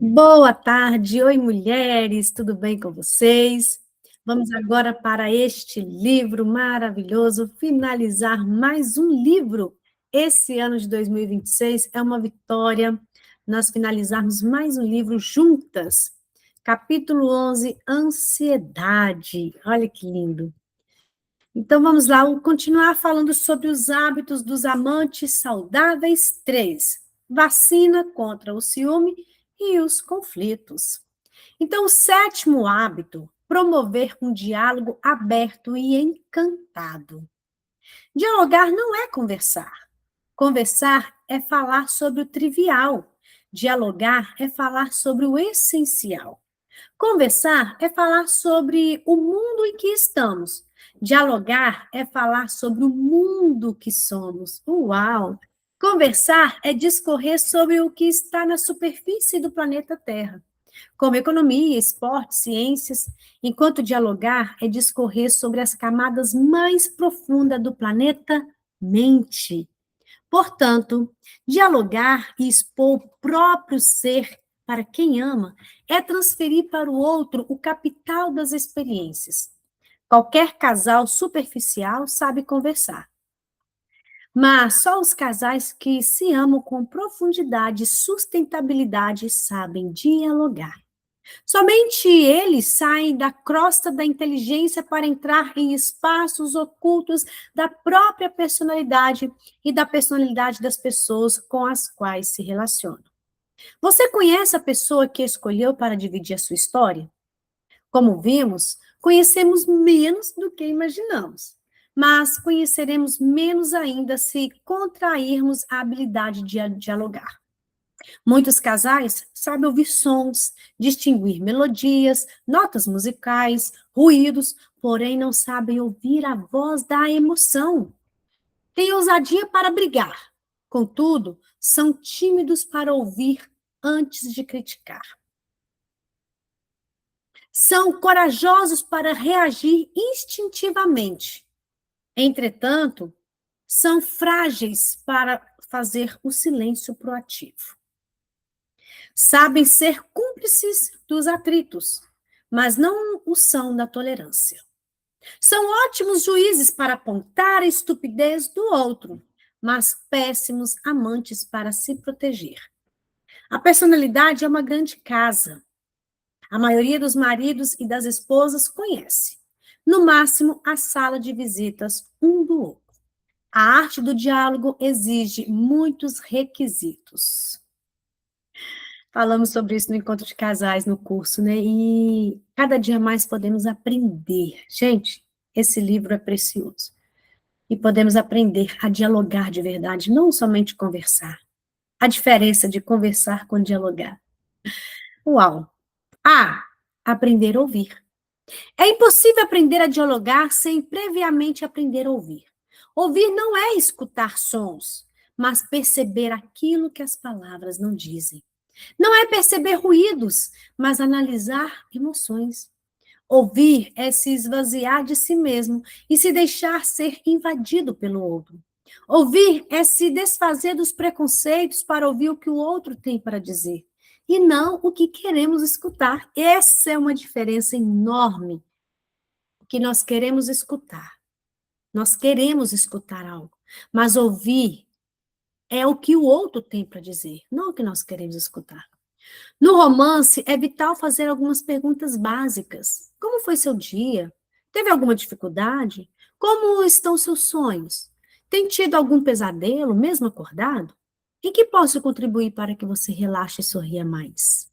Boa tarde, oi mulheres, tudo bem com vocês? Vamos agora para este livro maravilhoso, finalizar mais um livro. Esse ano de 2026 é uma vitória nós finalizarmos mais um livro juntas. Capítulo 11, Ansiedade. Olha que lindo. Então vamos lá, continuar falando sobre os hábitos dos amantes saudáveis 3. Vacina contra o ciúme e os conflitos. Então, o sétimo hábito, promover um diálogo aberto e encantado. Dialogar não é conversar. Conversar é falar sobre o trivial. Dialogar é falar sobre o essencial. Conversar é falar sobre o mundo em que estamos. Dialogar é falar sobre o mundo que somos. Uau! Conversar é discorrer sobre o que está na superfície do planeta Terra, como economia, esporte, ciências, enquanto dialogar é discorrer sobre as camadas mais profundas do planeta mente. Portanto, dialogar e expor o próprio ser para quem ama é transferir para o outro o capital das experiências. Qualquer casal superficial sabe conversar, mas só os casais que se amam com profundidade e sustentabilidade sabem dialogar. Somente eles saem da crosta da inteligência para entrar em espaços ocultos da própria personalidade e da personalidade das pessoas com as quais se relacionam. Você conhece a pessoa que escolheu para dividir a sua história? Como vimos, conhecemos menos do que imaginamos, mas conheceremos menos ainda se contrairmos a habilidade de dialogar. Muitos casais sabem ouvir sons, distinguir melodias, notas musicais, ruídos, porém não sabem ouvir a voz da emoção. Têm ousadia para brigar, contudo, são tímidos para ouvir antes de criticar. São corajosos para reagir instintivamente. Entretanto, são frágeis para fazer o silêncio proativo. Sabem ser cúmplices dos atritos, mas não o são da tolerância. São ótimos juízes para apontar a estupidez do outro, mas péssimos amantes para se proteger. A personalidade é uma grande casa. A maioria dos maridos e das esposas conhece. No máximo, a sala de visitas um do outro. A arte do diálogo exige muitos requisitos. Falamos sobre isso no encontro de casais, no curso, né? E cada dia mais podemos aprender. Gente, esse livro é precioso. E podemos aprender a dialogar de verdade, não somente conversar. A diferença de conversar com dialogar. Uau! A. Aprender a ouvir. É impossível aprender a dialogar sem previamente aprender a ouvir. Ouvir não é escutar sons, mas perceber aquilo que as palavras não dizem. Não é perceber ruídos, mas analisar emoções. Ouvir é se esvaziar de si mesmo e se deixar ser invadido pelo outro. Ouvir é se desfazer dos preconceitos para ouvir o que o outro tem para dizer, e não o que queremos escutar. Essa é uma diferença enorme que nós queremos escutar. Nós queremos escutar algo, mas ouvir é o que o outro tem para dizer, não o que nós queremos escutar. No romance, é vital fazer algumas perguntas básicas. Como foi seu dia? Teve alguma dificuldade? Como estão seus sonhos? Tem tido algum pesadelo, mesmo acordado? Em que posso contribuir para que você relaxe e sorria mais?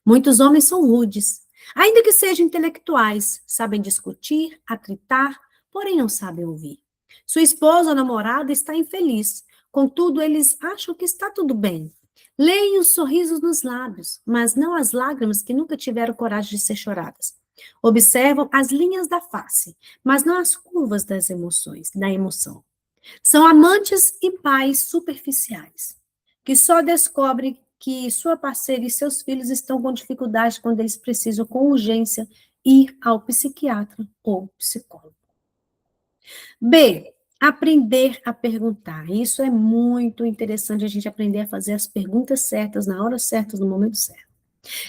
Muitos homens são rudes, ainda que sejam intelectuais, sabem discutir, atritar, porém não sabem ouvir. Sua esposa ou namorada está infeliz, contudo, eles acham que está tudo bem. Leem os sorrisos nos lábios, mas não as lágrimas que nunca tiveram coragem de ser choradas. Observam as linhas da face, mas não as curvas das emoções, da emoção. São amantes e pais superficiais, que só descobrem que sua parceira e seus filhos estão com dificuldade quando eles precisam, com urgência, ir ao psiquiatra ou psicólogo. B. Aprender a perguntar. Isso é muito interessante, a gente aprender a fazer as perguntas certas, na hora certa, no momento certo.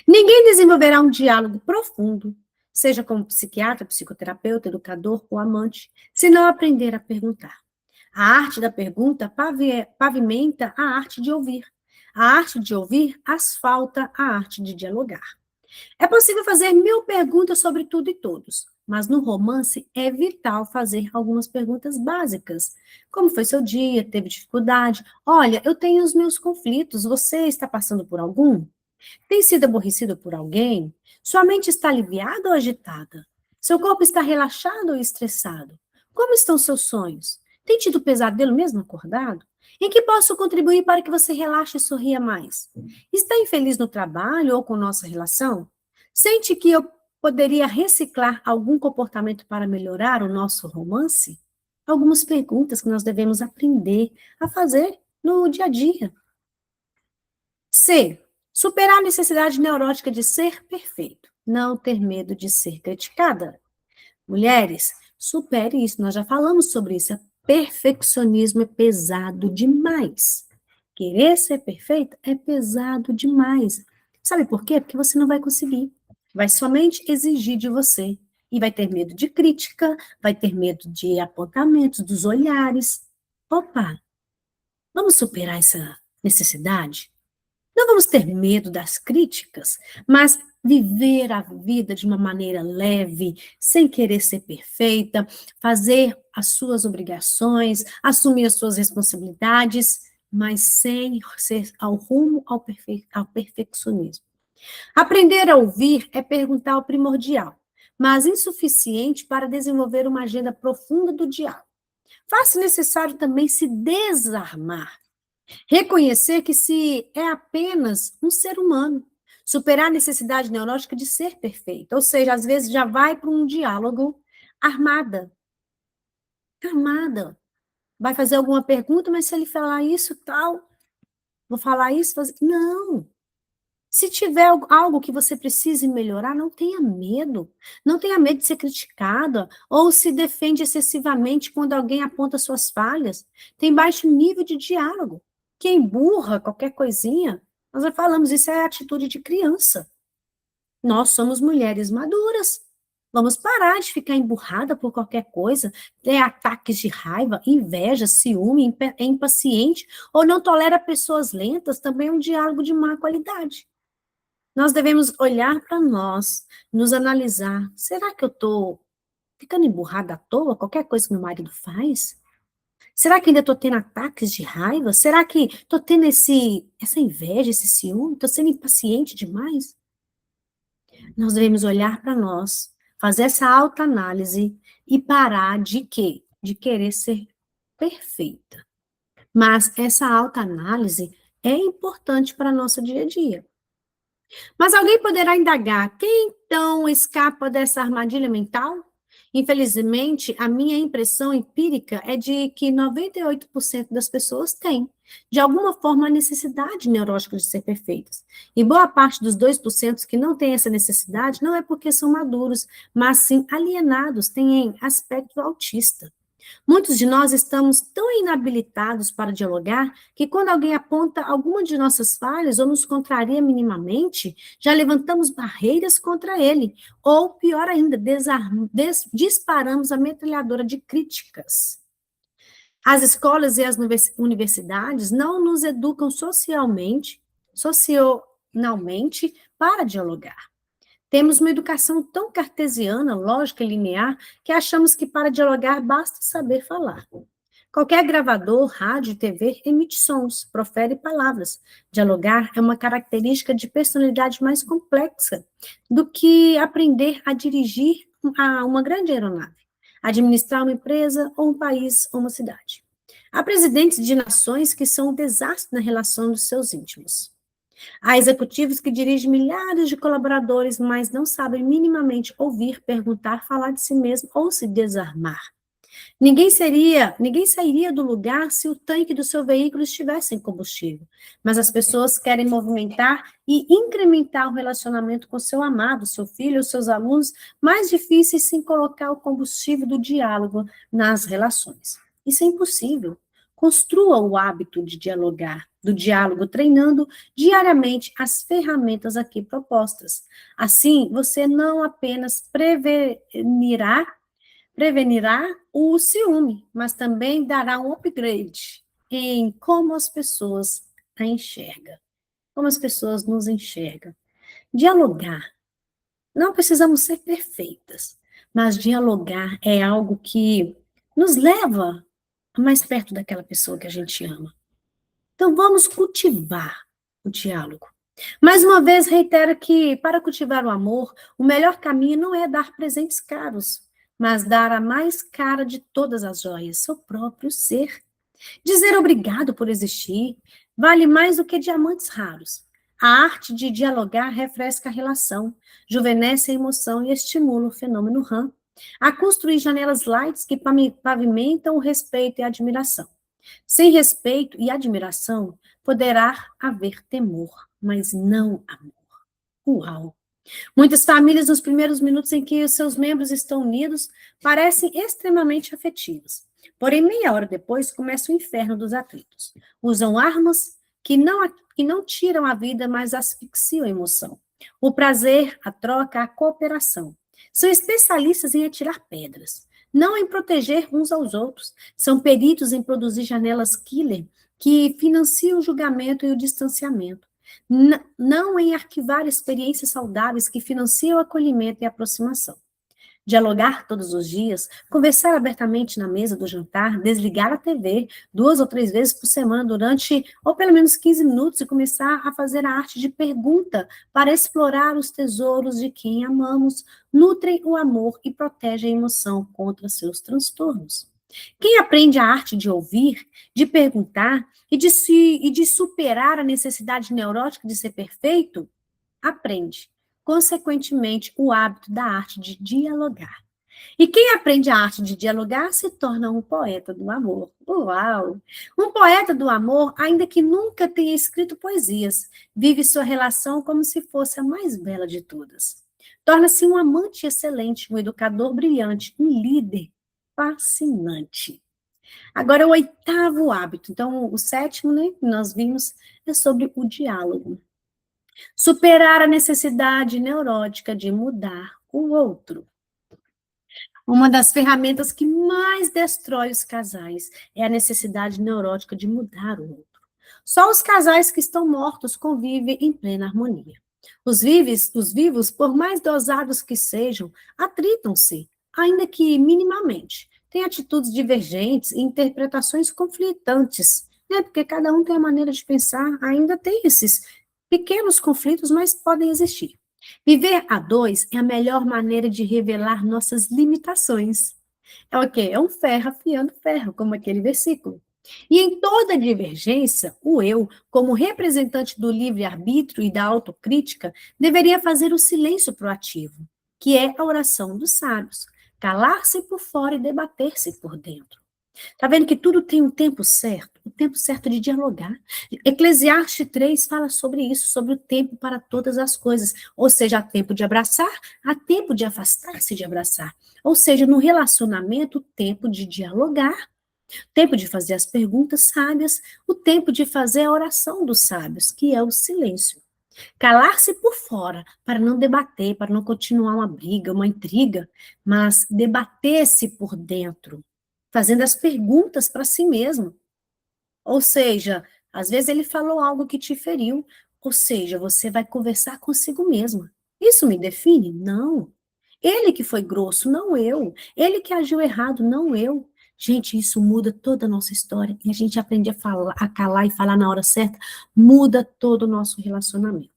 Ninguém desenvolverá um diálogo profundo, seja como psiquiatra, psicoterapeuta, educador ou amante, se não aprender a perguntar. A arte da pergunta pavimenta a arte de ouvir. A arte de ouvir asfalta a arte de dialogar. É possível fazer 1000 perguntas sobre tudo e todos, mas no romance é vital fazer algumas perguntas básicas. Como foi seu dia? Teve dificuldade? Olha, eu tenho os meus conflitos, você está passando por algum? Tem sido aborrecido por alguém? Sua mente está aliviada ou agitada? Seu corpo está relaxado ou estressado? Como estão seus sonhos? Tem tido pesadelo mesmo acordado? Em que posso contribuir para que você relaxe e sorria mais? Está infeliz no trabalho ou com nossa relação? Sente que eu poderia reciclar algum comportamento para melhorar o nosso romance? Algumas perguntas que nós devemos aprender a fazer no dia a dia. C. Superar a necessidade neurótica de ser perfeito. Não ter medo de ser criticada. Mulheres, supere isso. Nós já falamos sobre isso. Perfeccionismo é pesado demais. Querer ser perfeito é pesado demais. Sabe por quê? Porque você não vai conseguir. Vai somente exigir de você. E vai ter medo de crítica, vai ter medo de apontamentos, dos olhares. Opa, vamos superar essa necessidade? Não vamos ter medo das críticas, mas viver a vida de uma maneira leve, sem querer ser perfeita, fazer as suas obrigações, assumir as suas responsabilidades, mas sem ser ao rumo ao perfeccionismo. Aprender a ouvir é perguntar o primordial, mas insuficiente para desenvolver uma agenda profunda do diálogo. Faz-se necessário também se desarmar. Reconhecer que se é apenas um ser humano, superar a necessidade neurótica de ser perfeito, ou seja, às vezes já vai para um diálogo armada, armada. Vai fazer alguma pergunta, mas se ele falar isso, tal, vou falar isso, não. Se tiver algo que você precise melhorar, não tenha medo. Não tenha medo de ser criticada ou se defende excessivamente quando alguém aponta suas falhas. Tem baixo nível de diálogo. Quem burra qualquer coisinha, nós já falamos, isso é atitude de criança. Nós somos mulheres maduras. Vamos parar de ficar emburrada por qualquer coisa, ter ataques de raiva, inveja, ciúme, é impaciente ou não tolera pessoas lentas, também é um diálogo de má qualidade. Nós devemos olhar para nós, nos analisar. Será que eu estou ficando emburrada à toa? Qualquer coisa que meu marido faz? Será que ainda estou tendo ataques de raiva? Será que estou tendo essa inveja, esse ciúme? Estou sendo impaciente demais? Nós devemos olhar para nós, fazer essa autoanálise e parar de quê? De querer ser perfeita. Mas essa autoanálise é importante para nosso dia a dia. Mas alguém poderá indagar, quem então escapa dessa armadilha mental? Infelizmente, a minha impressão empírica é de que 98% das pessoas têm, de alguma forma, a necessidade neurótica de ser perfeitas. E boa parte dos 2% que não têm essa necessidade não é porque são maduros, mas sim alienados, têm aspecto autista. Muitos de nós estamos tão inabilitados para dialogar que quando alguém aponta alguma de nossas falhas ou nos contraria minimamente, já levantamos barreiras contra ele. Ou, pior ainda, disparamos a metralhadora de críticas. As escolas e as universidades não nos educam socialmente para dialogar. Temos uma educação tão cartesiana, lógica e linear, que achamos que para dialogar basta saber falar. Qualquer gravador, rádio, TV emite sons, profere palavras. Dialogar é uma característica de personalidade mais complexa do que aprender a dirigir uma grande aeronave, administrar uma empresa ou um país ou uma cidade. Há presidentes de nações que são um desastre na relação dos seus íntimos. Há executivos que dirigem milhares de colaboradores, mas não sabem minimamente ouvir, perguntar, falar de si mesmo ou se desarmar. Ninguém sairia do lugar se o tanque do seu veículo estivesse sem combustível. Mas as pessoas querem movimentar e incrementar o relacionamento com seu amado, seu filho, os seus alunos, mais difíceis sem colocar o combustível do diálogo nas relações. Isso é impossível. Construa o hábito de dialogar, do diálogo, treinando diariamente as ferramentas aqui propostas. Assim, você não apenas prevenirá o ciúme, mas também dará um upgrade em como as pessoas a enxergam, como as pessoas nos enxergam. Dialogar. Não precisamos ser perfeitas, mas dialogar é algo que nos leva mais perto daquela pessoa que a gente ama. Então, vamos cultivar o diálogo. Mais uma vez, reitero que, para cultivar o amor, o melhor caminho não é dar presentes caros, mas dar a mais cara de todas as joias, seu próprio ser. Dizer obrigado por existir vale mais do que diamantes raros. A arte de dialogar refresca a relação, juvenesce a emoção e estimula o fenômeno RAM a construir janelas lights que pavimentam o respeito e a admiração. Sem respeito e admiração, poderá haver temor, mas não amor. Uau! Muitas famílias, nos primeiros minutos em que os seus membros estão unidos, parecem extremamente afetivos. Porém, meia hora depois, começa o inferno dos atritos. Usam armas que não tiram a vida, mas asfixiam a emoção. O prazer, a troca, a cooperação. São especialistas em atirar pedras, não em proteger uns aos outros. São peritos em produzir janelas killer que financiam o julgamento e o distanciamento. Não em arquivar experiências saudáveis que financiam o acolhimento e a aproximação. Dialogar todos os dias, conversar abertamente na mesa do jantar, desligar a TV 2 ou 3 vezes por semana durante, ou pelo menos 15 minutos, e começar a fazer a arte de pergunta para explorar os tesouros de quem amamos, nutrem o amor e protegem a emoção contra seus transtornos. Quem aprende a arte de ouvir, de perguntar e de superar a necessidade neurótica de ser perfeito, aprende, consequentemente, o hábito da arte de dialogar. E quem aprende a arte de dialogar se torna um poeta do amor. Uau! Um poeta do amor, ainda que nunca tenha escrito poesias, vive sua relação como se fosse a mais bela de todas. Torna-se um amante excelente, um educador brilhante, um líder fascinante. Agora, o 8º hábito. Então, o 7º, né, que nós vimos, é sobre o diálogo. Superar a necessidade neurótica de mudar o outro. Uma das ferramentas que mais destrói os casais é a necessidade neurótica de mudar o outro. Só os casais que estão mortos convivem em plena harmonia. Os vivos, por mais dosados que sejam, atritam-se, ainda que minimamente. Têm atitudes divergentes e interpretações conflitantes, né? Porque cada um tem a maneira de pensar, ainda tem esses pequenos conflitos, mas podem existir. Viver a dois é a melhor maneira de revelar nossas limitações. É o quê? É um ferro afiando ferro, como aquele versículo. E em toda divergência, o eu, como representante do livre-arbítrio e da autocrítica, deveria fazer o silêncio proativo, que é a oração dos sábios, calar-se por fora e debater-se por dentro. Tá vendo que tudo tem um tempo certo? O tempo certo de dialogar. Eclesiastes 3 fala sobre isso, sobre o tempo para todas as coisas. Ou seja, há tempo de abraçar, há tempo de afastar-se de abraçar. Ou seja, no relacionamento, o tempo de dialogar, tempo de fazer as perguntas sábias, o tempo de fazer a oração dos sábios, que é o silêncio. Calar-se por fora, para não debater, para não continuar uma briga, uma intriga, mas debater-se por dentro, fazendo as perguntas para si mesmo. Ou seja, às vezes ele falou algo que te feriu, ou seja, você vai conversar consigo mesma. Isso me define? Não. Ele que foi grosso, não eu. Ele que agiu errado, não eu. Gente, isso muda toda a nossa história e a gente aprende a falar, a calar e falar na hora certa, muda todo o nosso relacionamento.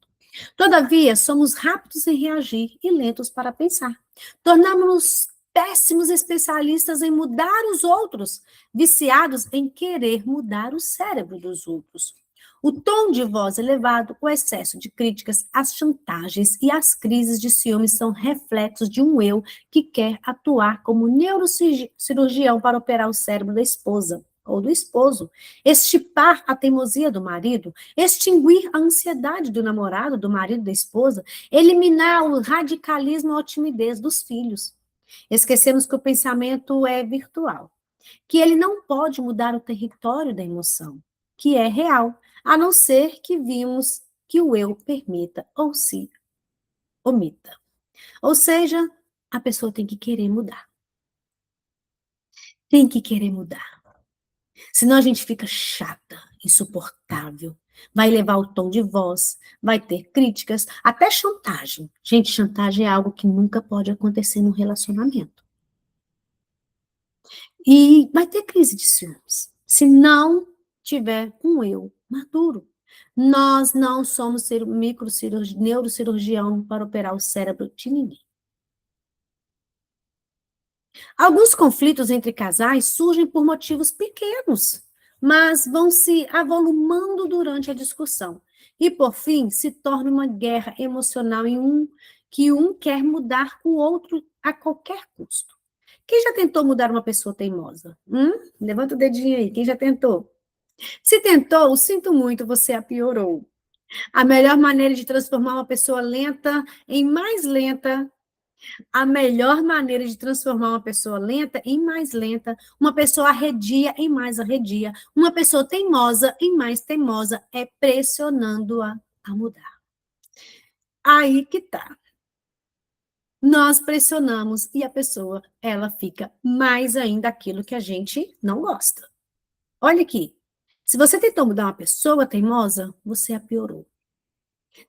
Todavia, somos rápidos em reagir e lentos para pensar. Tornamos-nos péssimos especialistas em mudar os outros, viciados em querer mudar o cérebro dos outros. O tom de voz elevado, o excesso de críticas, as chantagens e as crises de ciúme são reflexos de um eu que quer atuar como neurocirurgião para operar o cérebro da esposa ou do esposo, estipar a teimosia do marido, extinguir a ansiedade do namorado, do marido, da esposa, eliminar o radicalismo ou a timidez dos filhos. Esquecemos que o pensamento é virtual. que ele não pode mudar o território da emoção, que é real, a não ser que vimos que o eu permita ou se omita. Ou seja, a pessoa tem que querer mudar. Tem que querer mudar. Senão a gente fica chata, insuportável. Vai levar o tom de voz, vai ter críticas, até chantagem. Gente, chantagem é algo que nunca pode acontecer num relacionamento. E vai ter crise de ciúmes. Se não tiver um eu maduro. Nós não somos neurocirurgião para operar o cérebro de ninguém. Alguns conflitos entre casais surgem por motivos pequenos, mas vão se avolumando durante a discussão. E, por fim, se torna uma guerra emocional que um quer mudar o outro a qualquer custo. Quem já tentou mudar uma pessoa teimosa? Levanta o dedinho aí, quem já tentou? Se tentou, sinto muito, você a piorou. A melhor maneira de transformar uma pessoa lenta em mais lenta, a melhor maneira de transformar uma pessoa lenta em mais lenta, uma pessoa arredia em mais arredia, uma pessoa teimosa em mais teimosa, é pressionando-a a mudar. Aí que tá. Nós pressionamos e a pessoa, ela fica mais ainda aquilo que a gente não gosta. Olha aqui. Se você tentou mudar uma pessoa teimosa, você a piorou.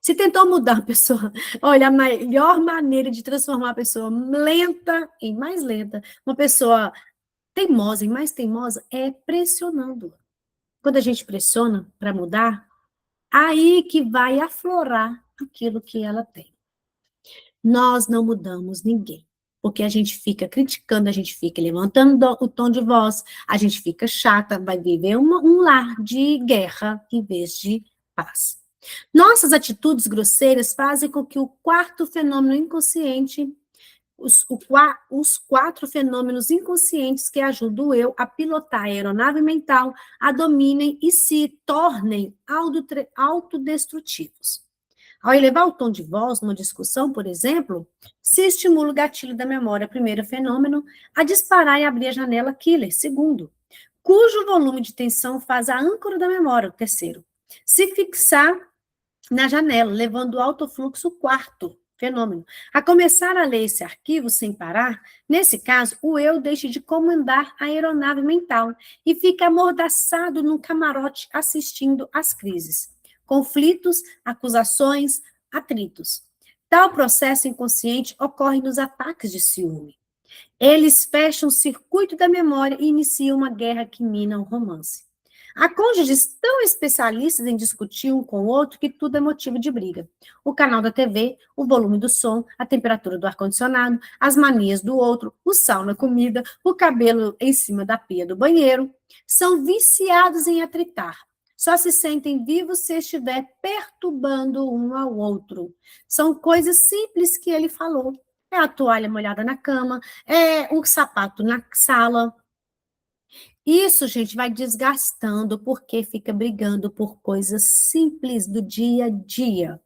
Se tentou mudar a pessoa, olha, a melhor maneira de transformar a pessoa lenta em mais lenta, uma pessoa teimosa em mais teimosa, é pressionando. Quando a gente pressiona para mudar, aí que vai aflorar aquilo que ela tem. Nós não mudamos ninguém, porque a gente fica criticando, a gente fica levantando o tom de voz, a gente fica chata, vai viver um lar de guerra em vez de paz. Nossas atitudes grosseiras fazem com que o quarto fenômeno inconsciente, os quatro fenômenos inconscientes que ajudam o eu a pilotar a aeronave mental, a dominem e se tornem autodestrutivos. Ao elevar o tom de voz numa discussão, por exemplo, se estimula o gatilho da memória, primeiro fenômeno, a disparar e abrir a janela killer, segundo, cujo volume de tensão faz a âncora da memória, o terceiro, se fixar na janela, levando o alto fluxo, quarto fenômeno. A começar a ler esse arquivo sem parar, nesse caso, o eu deixa de comandar a aeronave mental e fica amordaçado num camarote assistindo às crises. Conflitos, acusações, atritos. Tal processo inconsciente ocorre nos ataques de ciúme. Eles fecham o circuito da memória e iniciam uma guerra que mina o romance. Há cônjuges tão especialistas em discutir um com o outro que tudo é motivo de briga. O canal da TV, o volume do som, a temperatura do ar-condicionado, as manias do outro, o sal na comida, o cabelo em cima da pia do banheiro, são viciados em atritar. Só se sentem vivos se estiver perturbando um ao outro. São coisas simples que ele falou. É a toalha molhada na cama, é o sapato na sala. Isso, gente, vai desgastando porque fica brigando por coisas simples do dia a dia.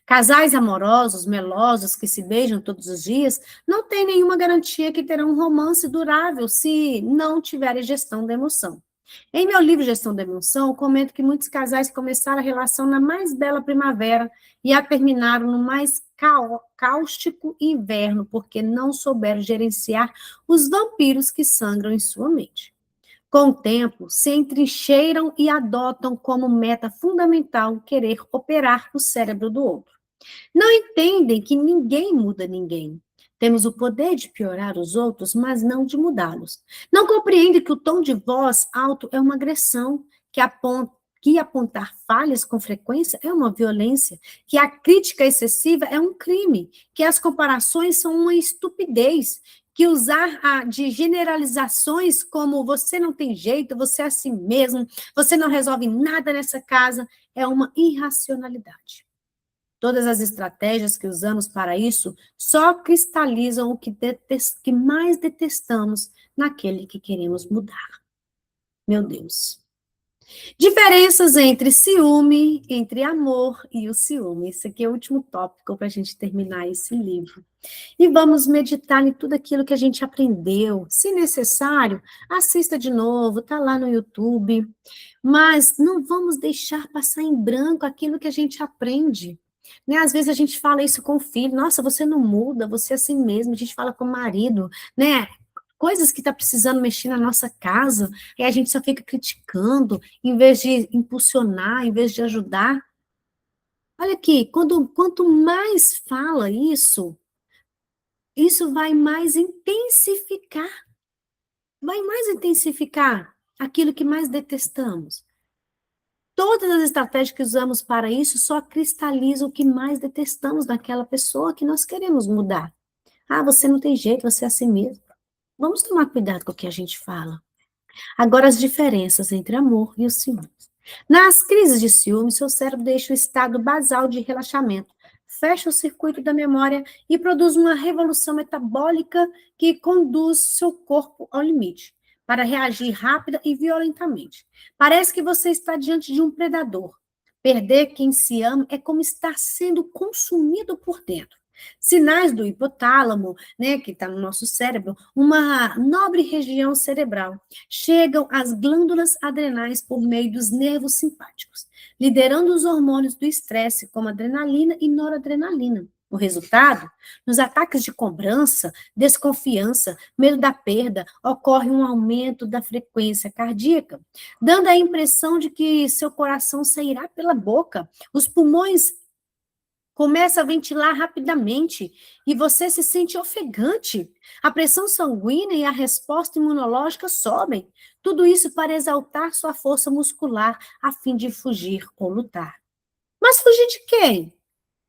Casais amorosos, melosos, que se beijam todos os dias, não têm nenhuma garantia que terão um romance durável se não tiverem gestão da emoção. Em meu livro Gestão da Emoção, eu comento que muitos casais começaram a relação na mais bela primavera e a terminaram no mais cáustico inverno, porque não souberam gerenciar os vampiros que sangram em sua mente. Com o tempo, se entrincheiram e adotam como meta fundamental querer operar o cérebro do outro. Não entendem que ninguém muda ninguém. Temos o poder de piorar os outros, mas não de mudá-los. Não compreendem que o tom de voz alto é uma agressão, que apontar falhas com frequência é uma violência, que a crítica excessiva é um crime, que as comparações são uma estupidez, que usar de generalizações como você não tem jeito, você é assim mesmo, você não resolve nada nessa casa, é uma irracionalidade. Todas as estratégias que usamos para isso só cristalizam o que mais detestamos naquele que queremos mudar. Meu Deus. Diferenças entre ciúme, entre amor e o ciúme. Esse aqui é o último tópico para a gente terminar esse livro. E vamos meditar em tudo aquilo que a gente aprendeu. Se necessário, assista de novo, está lá no YouTube. Mas não vamos deixar passar em branco aquilo que a gente aprende. Né? Às vezes a gente fala isso com o filho, nossa, você não muda, você é assim mesmo. A gente fala com o marido, né? Coisas que está precisando mexer na nossa casa, e a gente só fica criticando, em vez de impulsionar, em vez de ajudar. Olha aqui, quanto mais fala isso vai mais intensificar aquilo que mais detestamos. Todas as estratégias que usamos para isso só cristalizam o que mais detestamos daquela pessoa que nós queremos mudar. Ah, você não tem jeito, você é assim mesmo. Vamos tomar cuidado com o que a gente fala. Agora, as diferenças entre amor e o ciúme. Nas crises de ciúme, seu cérebro deixa o estado basal de relaxamento, fecha o circuito da memória e produz uma revolução metabólica que conduz seu corpo ao limite, para reagir rápida e violentamente. Parece que você está diante de um predador. Perder quem se ama é como estar sendo consumido por dentro. Sinais do hipotálamo, né, que está no nosso cérebro, uma nobre região cerebral. Chegam às glândulas adrenais por meio dos nervos simpáticos, liderando os hormônios do estresse, como adrenalina e noradrenalina. O resultado? Nos ataques de cobrança, desconfiança, medo da perda, ocorre um aumento da frequência cardíaca, dando a impressão de que seu coração sairá pela boca, os pulmões começa a ventilar rapidamente e você se sente ofegante. A pressão sanguínea e a resposta imunológica sobem. Tudo isso para exaltar sua força muscular a fim de fugir ou lutar. Mas fugir de quem?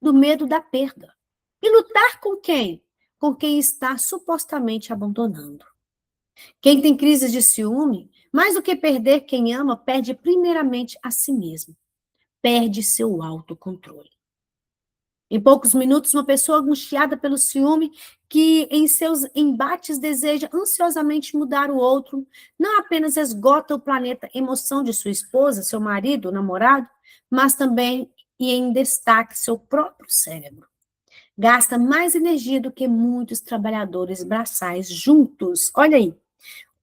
Do medo da perda. E lutar com quem? Com quem está supostamente abandonando. Quem tem crises de ciúme, mais do que perder quem ama, perde primeiramente a si mesmo. Perde seu autocontrole. Em poucos minutos, uma pessoa angustiada pelo ciúme, que em seus embates deseja ansiosamente mudar o outro, não apenas esgota o planeta emoção de sua esposa, seu marido, namorado, mas também e em destaque seu próprio cérebro. Gasta mais energia do que muitos trabalhadores braçais juntos. Olha aí,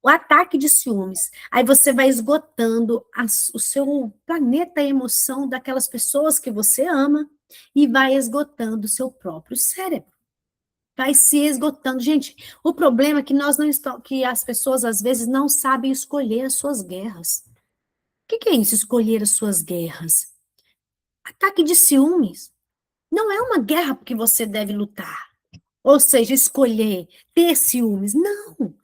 o ataque de ciúmes. Aí você vai esgotando o seu planeta emoção daquelas pessoas que você ama e vai esgotando o seu próprio cérebro. Vai se esgotando. Gente, o problema é que nós não estamos, que as pessoas às vezes não sabem escolher as suas guerras. O que é isso, escolher as suas guerras? Ataque de ciúmes. Não é uma guerra porque você deve lutar. Ou seja, escolher ter ciúmes. Não.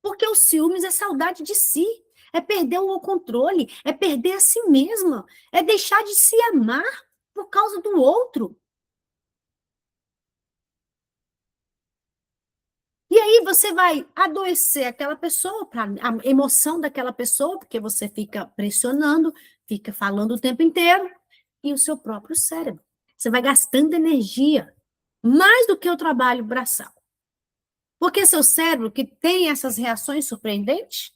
Porque o ciúmes é saudade de si, é perder o controle, é perder a si mesma, é deixar de se amar por causa do outro. E aí você vai adoecer aquela pessoa, a emoção daquela pessoa, porque você fica pressionando, fica falando o tempo inteiro, e o seu próprio cérebro. Você vai gastando energia, mais do que o trabalho braçal. Porque seu cérebro, que tem essas reações surpreendentes,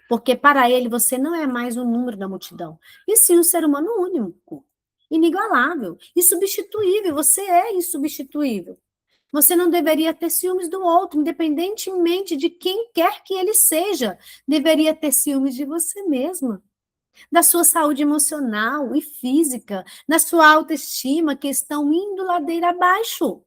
porque para ele você não é mais um número da multidão, e sim um ser humano único, inigualável, insubstituível. Você é insubstituível. Você não deveria ter ciúmes do outro, independentemente de quem quer que ele seja. Deveria ter ciúmes de você mesma, da sua saúde emocional e física, da sua autoestima, que estão indo ladeira abaixo.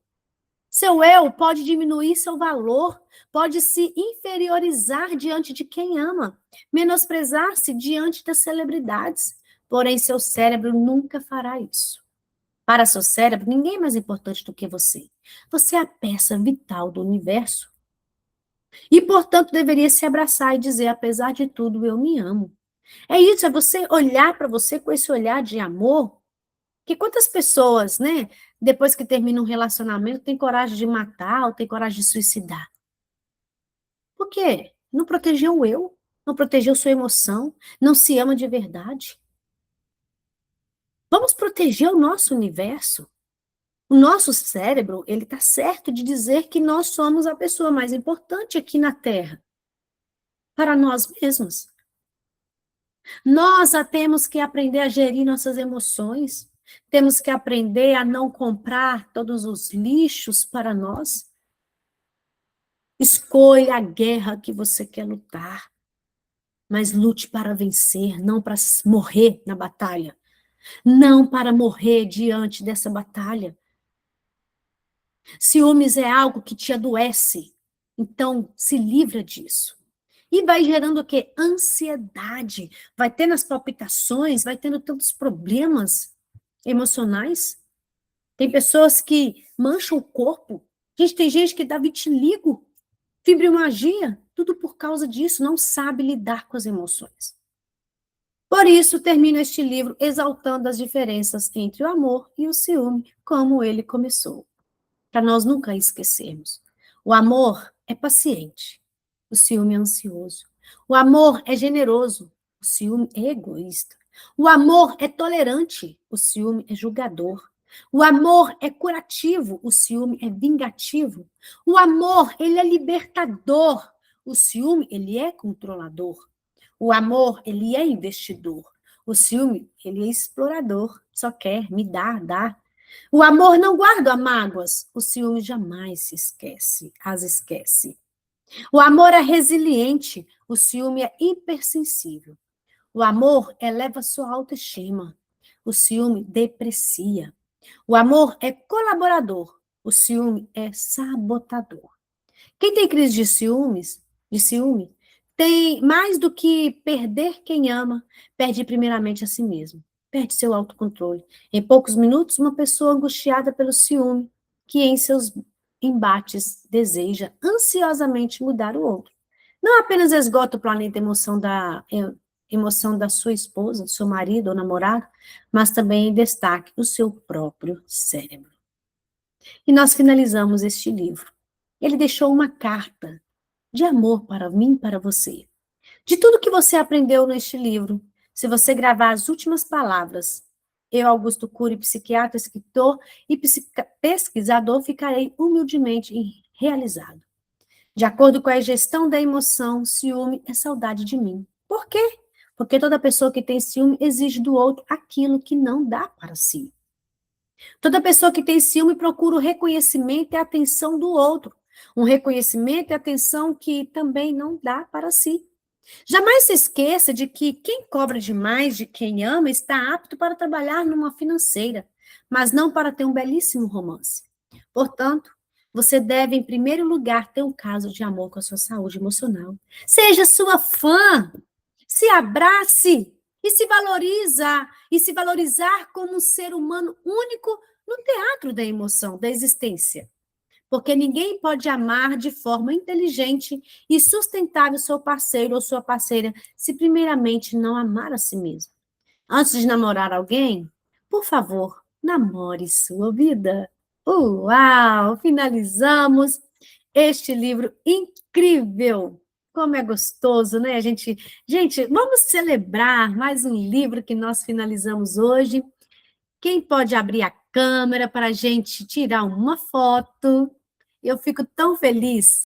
Seu eu pode diminuir seu valor, pode se inferiorizar diante de quem ama, menosprezar-se diante das celebridades. Porém, seu cérebro nunca fará isso. Para seu cérebro, ninguém é mais importante do que você. Você é a peça vital do universo. E, portanto, deveria se abraçar e dizer, apesar de tudo, eu me amo. É isso, é você olhar para você com esse olhar de amor. Que quantas pessoas, né, depois que termina um relacionamento, tem coragem de matar ou tem coragem de suicidar? Por quê? Não protegeu o eu, não protegeu sua emoção, não se ama de verdade. Vamos proteger o nosso universo. O nosso cérebro, ele está certo de dizer que nós somos a pessoa mais importante aqui na Terra. para nós mesmos. Nós temos que aprender a gerir nossas emoções, temos que aprender a não comprar todos os lixos para nós. Escolha a guerra que você quer lutar, mas lute para vencer, não para morrer na batalha, não para morrer diante dessa batalha. Ciúmes é algo que te adoece, então se livra disso. E vai gerando o quê? Ansiedade. Vai tendo as palpitações, vai tendo tantos problemas emocionais. Tem pessoas que mancham o corpo. Gente, tem gente que dá vitiligo, fibromialgia, tudo por causa disso, não sabe lidar com as emoções. Por isso, termino este livro exaltando as diferenças entre o amor e o ciúme, como ele começou, para nós nunca esquecermos. O amor é paciente, o ciúme é ansioso. O amor é generoso, o ciúme é egoísta. O amor é tolerante, o ciúme é julgador. O amor é curativo, o ciúme é vingativo. O amor, ele é libertador, o ciúme, ele é controlador. O amor, ele é investidor. O ciúme, ele é explorador, só quer me dar, dar. O amor não guarda mágoas, o ciúme jamais se esquece, as esquece. O amor é resiliente, o ciúme é hipersensível. O amor eleva sua autoestima, o ciúme deprecia. O amor é colaborador, o ciúme é sabotador. Quem tem crise de ciúme, tem mais do que perder quem ama, perde primeiramente a si mesmo, perde seu autocontrole. Em poucos minutos, uma pessoa angustiada pelo ciúme, que em seus embates deseja ansiosamente mudar o outro. Não apenas esgota o planeta emoção da sua esposa, do seu marido ou namorado, mas também destaque o seu próprio cérebro. E nós finalizamos este livro. Ele deixou uma carta de amor para mim e para você. De tudo que você aprendeu neste livro, se você gravar as últimas palavras, eu, Augusto Cury, psiquiatra, escritor e pesquisador, ficarei humildemente realizado. De acordo com a gestão da emoção, ciúme é saudade de mim. Por quê? Porque toda pessoa que tem ciúme exige do outro aquilo que não dá para si. Toda pessoa que tem ciúme procura o reconhecimento e a atenção do outro. Um reconhecimento e atenção que também não dá para si. Jamais se esqueça de que quem cobra demais de quem ama está apto para trabalhar numa financeira, mas não para ter um belíssimo romance. Portanto, você deve, em primeiro lugar, ter um caso de amor com a sua saúde emocional. Seja sua fã, se abrace e se valorizar como um ser humano único no teatro da emoção, da existência. Porque ninguém pode amar de forma inteligente e sustentável seu parceiro ou sua parceira se primeiramente não amar a si mesmo. Antes de namorar alguém, por favor, namore sua vida. Uau! Finalizamos este livro incrível. Como é gostoso, né? Gente, vamos celebrar mais um livro que nós finalizamos hoje. Quem pode abrir a câmera para a gente tirar uma foto? Eu fico tão feliz